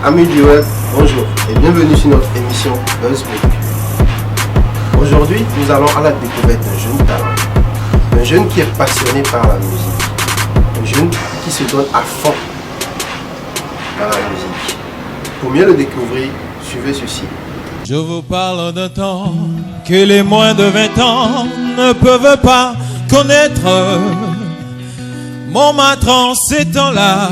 Amis du web, bonjour et bienvenue sur notre émission BuzzBook. Aujourd'hui, nous allons à la découverte d'un jeune talent. Un jeune qui est passionné par la musique. Un jeune qui se donne à fond dans la musique. Pour mieux le découvrir, suivez ceci. Je vous parle d'un temps que les moins de 20 ans ne peuvent pas connaître. Mon matron, ces temps-là,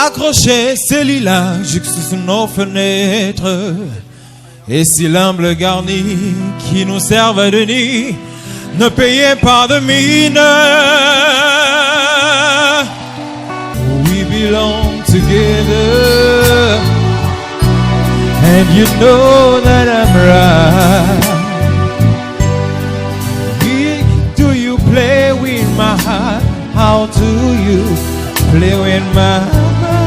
accroché ces lilas jusque sous nos fenêtres. Et si l'humble garni qui nous servait de nid ne payait pas de mine. We belong together, and you know that I'm right. Do you play with my heart? How do you play with my mind?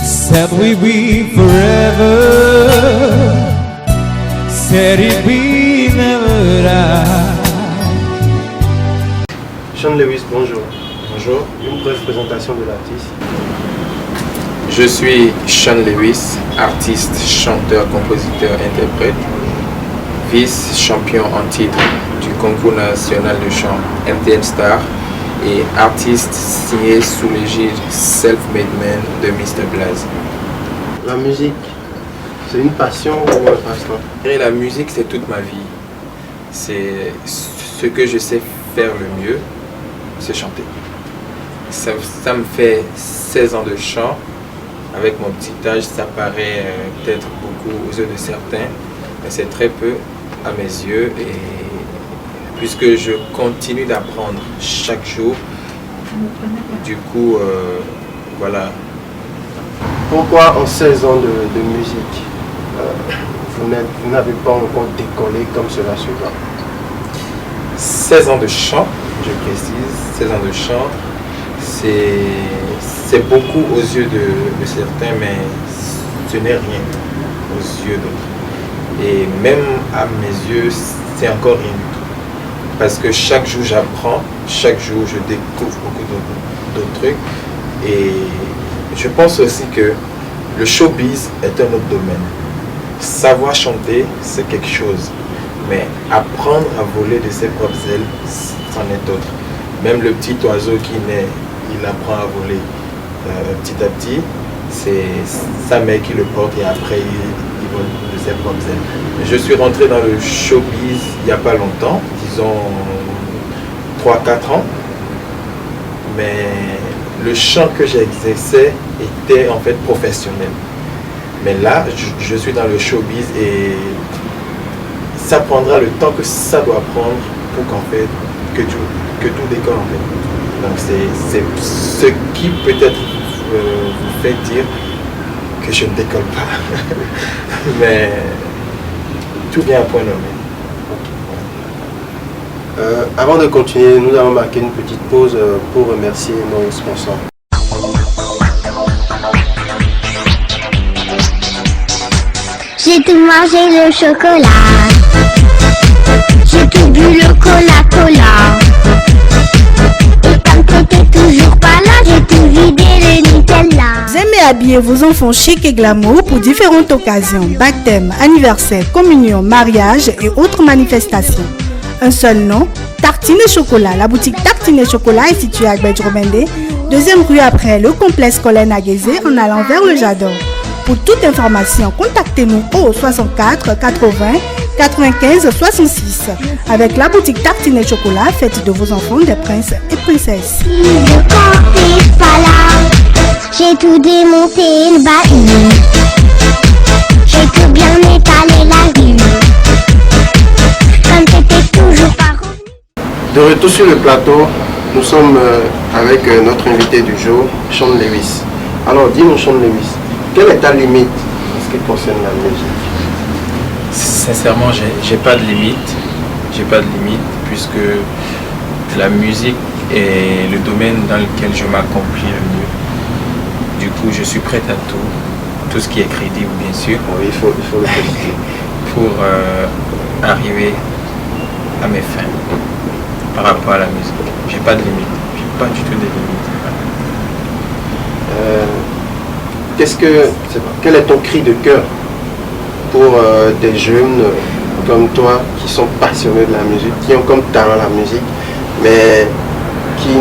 Said we be forever, said it be never die. Sean Lewis, bonjour. Bonjour, Une brève présentation de l'artiste. je suis Sean Lewis, artiste, chanteur, compositeur, interprète, vice-champion en titre du concours national de chant MTN Star et artiste signé sous l'égide Self-Made Man de Mr. Blaze. La musique, c'est une passion ou un passe-temps? Et la musique, c'est toute ma vie. C'est ce que je sais faire le mieux, c'est chanter. Ça me fait 16 ans de chant. Avec mon petit âge, ça paraît peut-être beaucoup aux yeux de certains, mais c'est très peu à mes yeux. Et puisque je continue d'apprendre chaque jour, du coup, voilà. Pourquoi en 16 ans de musique, vous n'avez pas encore décollé comme cela se doit? 16 ans de chant, je précise, 16 ans de chant, c'est beaucoup aux yeux de certains, mais ce n'est rien aux yeux d'autres. Et même à mes yeux, c'est encore rien du tout. Parce que chaque jour j'apprends, chaque jour je découvre beaucoup d'autres trucs. Et je pense aussi que le showbiz est un autre domaine. Savoir chanter, c'est quelque chose. Mais apprendre à voler de ses propres ailes, c'en est autre. Même le petit oiseau qui naît, il apprend à voler petit à petit. C'est sa mère qui le porte et après il vole de ses propres ailes. Je suis rentré dans le showbiz il n'y a pas longtemps, disons 3-4 ans. Mais le chant que j'exerçais était en fait professionnel. Mais là, je suis dans le showbiz et ça prendra le temps que ça doit prendre pour qu'en fait, que tout décolle en fait. Donc c'est ce qui peut-être vous fait dire que je ne décolle pas. Mais tout vient à point nommé. Avant de continuer, nous allons marquer une petite pause pour remercier nos sponsors. J'ai tout mangé le chocolat. J'ai tout bu le cola-cola. Et comme t'étais toujours pas là, j'ai tout vidé le Nutella. Vous aimez habiller vos enfants chic et glamour pour différentes occasions, baptême, anniversaire, communion, mariage et autres manifestations. Un seul nom, Tartine et Chocolat. La boutique Tartine et Chocolat est située à Gbedjrobende, deuxième rue après le complexe Colin Aguezé en allant vers le Jador. Pour toute information, contactez-nous au 64 80 95 66. Avec la boutique Tartine et Chocolat, faites de vos enfants des princes et princesses. Quand t'es pas là, j'ai tout démonté le bahut. J'ai tout bien étalé la rue. Comme t'étais toujours pas revenu. De retour sur le plateau, nous sommes avec notre invité du jour, Sean Lewis. Alors dis-nous Sean Lewis, quelle est ta limite en ce qui concerne la musique? Sincèrement, j'ai pas de limite. J'ai pas de limite puisque la musique est le domaine dans lequel je m'accomplis le mieux. Du coup, je suis prêt à tout ce qui est crédible, bien sûr. Oui, il faut le préciser. Pour arriver à mes fins par rapport à la musique. J'ai pas de limite. J'ai pas du tout de limite. Quel est ton cri de cœur pour des jeunes comme toi qui sont passionnés de la musique, qui ont comme talent la musique, mais qui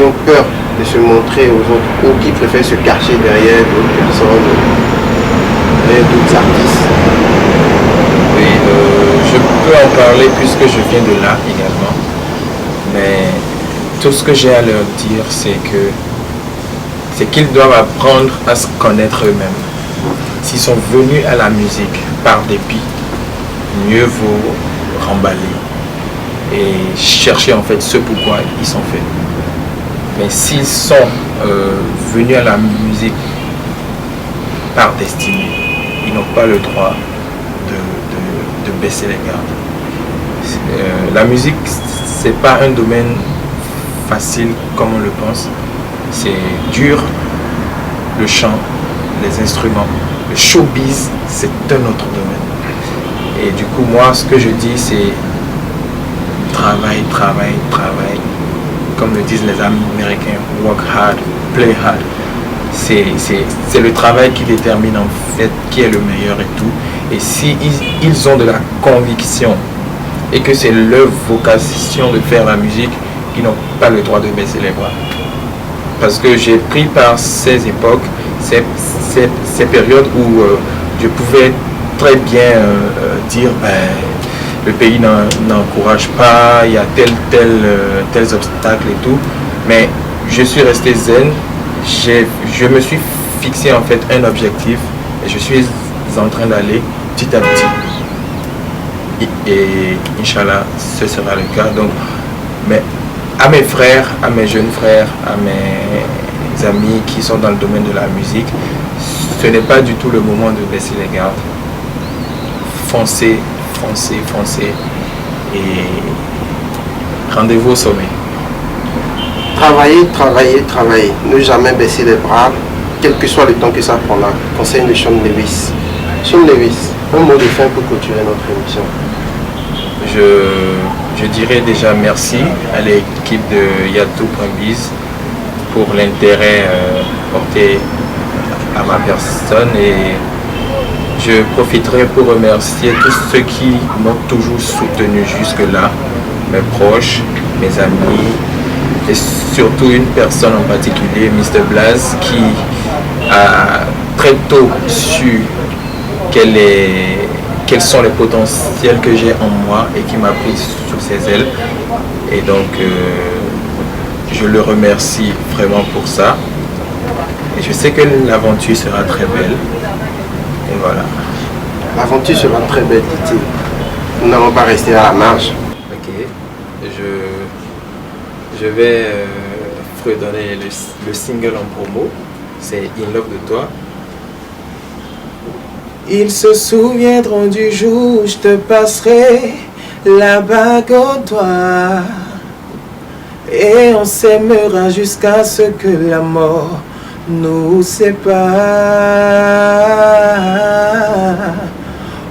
ont peur de se montrer aux autres ou qui préfèrent se cacher derrière d'autres personnes, derrière d'autres artistes? Oui, je peux en parler puisque je viens de là également. Mais tout ce que j'ai à leur dire, c'est qu'ils doivent apprendre à se connaître eux-mêmes. S'ils sont venus à la musique par dépit, mieux vaut remballer et chercher en fait ce pourquoi ils sont faits. Mais s'ils sont venus à la musique par destinée, ils n'ont pas le droit de baisser les gardes. La musique, c'est pas un domaine facile comme on le pense. C'est dur, le chant, les instruments, le showbiz, c'est un autre domaine. Et du coup, moi, ce que je dis, c'est travail, travail, travail. Comme le disent les Américains, work hard, play hard. C'est le travail qui détermine en fait qui est le meilleur et tout. Et si ils ont de la conviction et que c'est leur vocation de faire la musique, ils n'ont pas le droit de baisser les bras. Parce que j'ai pris par ces époques, ces périodes où je pouvais très bien dire le pays n'encourage pas, il y a tels obstacles et tout, mais je suis resté zen, je me suis fixé en fait un objectif et je suis en train d'aller petit à petit et Inch'Allah ce sera le cas. Donc, mais à mes frères, à mes jeunes frères, à mes amis qui sont dans le domaine de la musique, ce n'est pas du tout le moment de baisser les gardes. Foncez, foncez, foncez et rendez-vous au sommet. Travailler, travailler, travailler. Ne jamais baisser les bras, quel que soit le temps que ça prendra. Conseil de Sean Lewis. Sean Lewis, un mot de fin pour clôturer notre émission. Je dirais déjà merci à l'équipe de Yatou.biz pour l'intérêt porté à ma personne et je profiterai pour remercier tous ceux qui m'ont toujours soutenu jusque-là, mes proches, mes amis et surtout une personne en particulier, Mr. Blaze, qui a très tôt su quels sont les potentiels que j'ai en moi et qui m'a pris sous ses ailes. Et donc, je le remercie vraiment pour ça. Et je sais que l'aventure sera très belle. Et voilà. L'aventure sera très belle, dit-il. Nous n'allons pas rester à la marge. Ok. Je vais fredonner le single en promo. C'est In Love de toi. Ils se souviendront du jour où je te passerai la bague au doigt. Et on s'aimera jusqu'à ce que la mort nous sépare.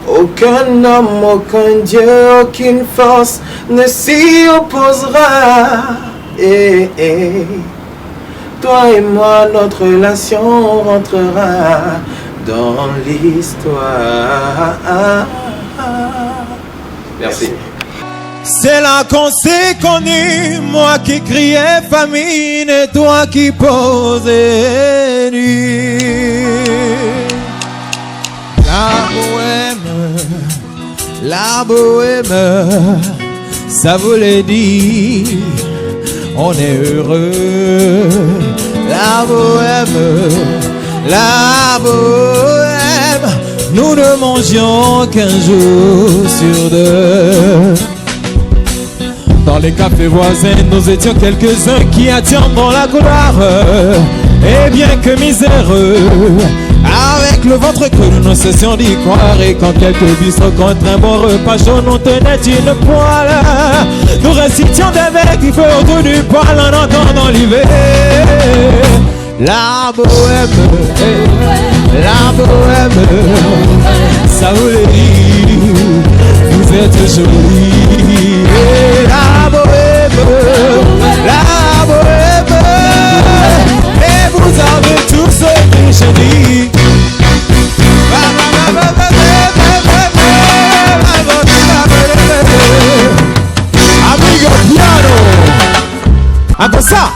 Aucun homme, aucun Dieu, aucune force ne s'y opposera. Toi et moi, notre relation rentrera dans l'histoire. Merci. C'est là qu'on s'est connus, moi qui criais famine et toi qui posais nu. La bohème, ça voulait dire on est heureux. La bohème, nous ne mangions qu'un jour sur deux. Dans les cafés voisins, nous étions quelques-uns qui attendions la gloire. Et bien que miséreux, avec le ventre creux, nous ne cessions d'y croire. Et quand quelques bistrots contre un bon repas chaud nous tenaient une poêle, nous récitions des vers qui font autour du poêle en entendant l'hiver. La bohème, ça voulait dire vous êtes jolis. La bohème, et vous avez ça.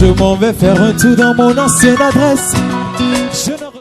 Je m'en vais faire un tour dans mon ancienne adresse. Je ne